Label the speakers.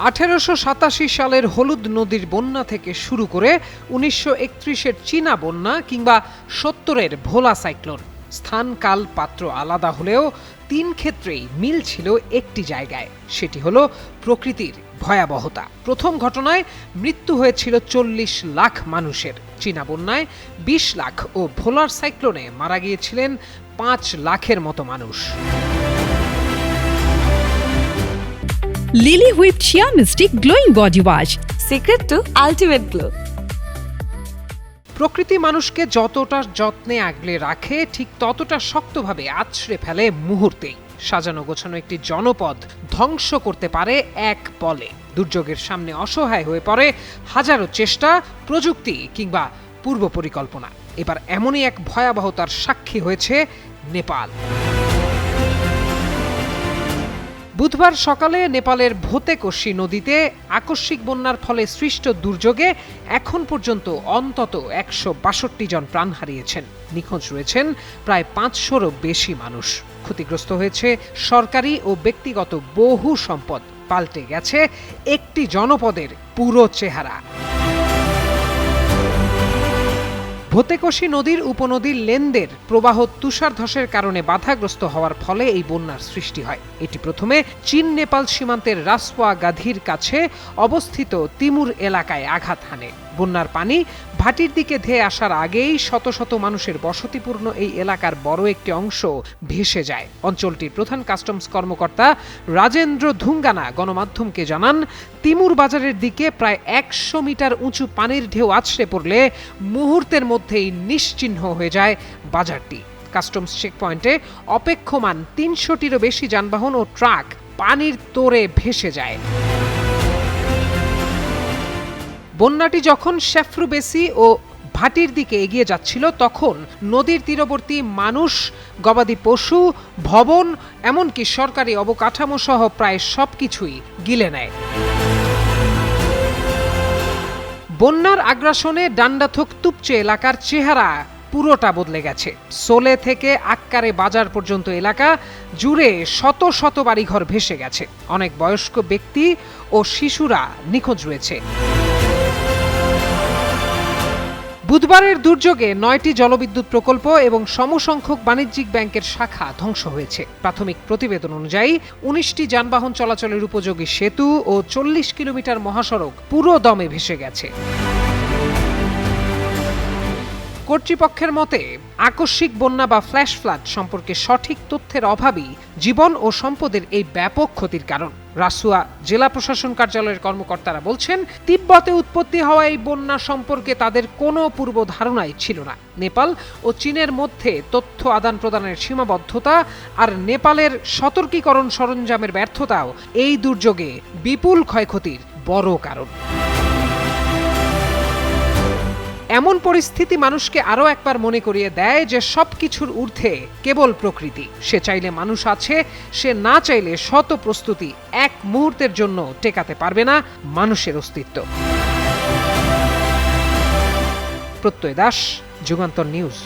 Speaker 1: 1887 সালের হলুদ নদীর বন্যা থেকে শুরু করে 1931-এর চীনা বন্যা কিংবা 70-এর ভোলা সাইক্লোন, স্থান কাল পাত্র আলাদা হলেও তিন ক্ষেত্রেই মিল ছিল একটি জায়গায়, সেটি হলো প্রকৃতির ভয়াবহতা। প্রথম ঘটনায় মৃত্যু হয়েছিল 40 লাখ মানুষের, চীনা বন্যায় 20 লাখ ও ভোলার সাইক্লোনে মারা গিয়েছিলেন 5 লাখের মতো মানুষ।
Speaker 2: Lily whipped shea mystic glowing body wash,
Speaker 3: secret to ultimate glow.
Speaker 1: প্রকৃতি মানুষকে যতটা যত্নে আগলে রাখে, ঠিক ততটা শক্তভাবে আছড়ে ফেলে মুহূর্তেই। সাজানো গোছানো একটি জনপদ ধ্বংস করতে পারে এক পলে। দুর্যোগের সামনে অসহায় হয়ে পড়ে হাজারো চেষ্টা, প্রযুক্তি কিংবা পূর্ব পরিকল্পনা। এবার এমনই এক ভয়াবহতার সাক্ষী হয়েছে নেপাল। বুধবার সকালে নেপালের ভোতেকোশি নদীতে আকস্মিক বন্যার ফলে সৃষ্ট দুর্যোগে এখন পর্যন্ত অন্তত 162 জন প্রাণ হারিয়েছেন। নিখোঁজ রয়েছেন প্রায় 500-রও বেশি মানুষ। ক্ষতিগ্রস্ত হয়েছে সরকারি ও ব্যক্তিগত বহু সম্পদ। পাল্টে গেছে একটি জনপদের পুরো চেহারা। ভোতেকোশি নদীর উপনদীর লেনদের প্রবাহ তুষার ধসের কারণে বাধাগ্রস্ত হওয়ার ফলে এই বন্যার সৃষ্টি হয়। এটি প্রথমে চীন নেপাল সীমান্তের রাসপোয়া গাধীর কাছে অবস্থিত তিমুর এলাকায় আঘাত হানে। বন্যার পানি ভাটির দিকে ধেয়ে আসার আগেই শত শত মানুষের বসতিপূর্ণ এই এলাকার বড় একটি অংশ ভেসে যায়। অঞ্চলটির প্রধান কাস্টমস কর্মকর্তা রাজেন্দ্র ধুঙ্গানা গণমাধ্যমকে জানান, তিমুর বাজারের দিকে প্রায় 100 মিটার উঁচু পানির ঢেউ আছড়ে পড়লে মুহূর্তের মধ্যেই নিশ্চিহ্ন হয়ে যায় বাজারটি। কাস্টমস চেকপয়েন্টে অপেক্ষমান 300টিরও বেশি যানবাহন ও ট্রাক পানির তোড়ে ভেসে যায়। বন্যাটি যখন শেফরুবেসি ও ভাটির দিকে এগিয়ে যাচ্ছিল, তখন নদীর তীরবর্তী মানুষ, গবাদি পশু, ভবন, এমনকি সরকারি অবকাঠামো সহ প্রায় সবকিছুই গিলে নেয়। বন্যার আগ্রাসনে ডান্ডাথোক তুপচে এলাকার চেহারা পুরোটা বদলে গেছে। সোলে থেকে আক্কারে বাজার পর্যন্ত এলাকা জুড়ে শত শত বাড়িঘর ভেসে গেছে। অনেক বয়স্ক ব্যক্তি ও শিশুরা নিখোঁজ রয়েছে। বুধবারের দুর্যোগে 9টি জলবিদ্যুৎ প্রকল্প এবং সমসংখ্যক বাণিজ্যিক ব্যাংকের শাখা ধ্বংস হয়েছে। প্রাথমিক প্রতিবেদন অনুযায়ী 19টি যানবাহন চলাচলের উপযোগী সেতু ও 40 কিলোমিটার মহাসড়ক পুরো দমে ভেসে গেছে। কর্তৃপক্ষের মতে, আকস্মিক বন্যা বা ফ্ল্যাশ ফ্লাড সম্পর্কে সঠিক তথ্যের অভাবই জীবন ও সম্পদের এই ব্যাপক ক্ষতির কারণ। রাসুয়া জেলা প্রশাসন কার্যালয়ের কর্মকর্তারা বলছেন, তিব্বতে উৎপত্তি হওয়া এই বন্যা সম্পর্কে তাদের কোনো পূর্ব ধারণাই ছিল না। নেপাল ও চীনের মধ্যে তথ্য আদান প্রদানের সীমাবদ্ধতা আর নেপালের সতর্কীকরণ সরঞ্জামের ব্যর্থতাও এই দুর্যোগে বিপুল ক্ষয়ক্ষতির বড় কারণ। এমন পরিস্থিতি মানুষকে আরও একবার মনে করিয়ে দেয় যে সবকিছুর ঊর্ধ্বে কেবল প্রকৃতি। সে চাইলে মানুষ আছে, সে না চাইলে শত প্রস্তুতি এক মুহূর্তের জন্য টেকাতে পারবে না মানুষের অস্তিত্ব। প্রত্যয় দাস, যুগান্তর নিউজ।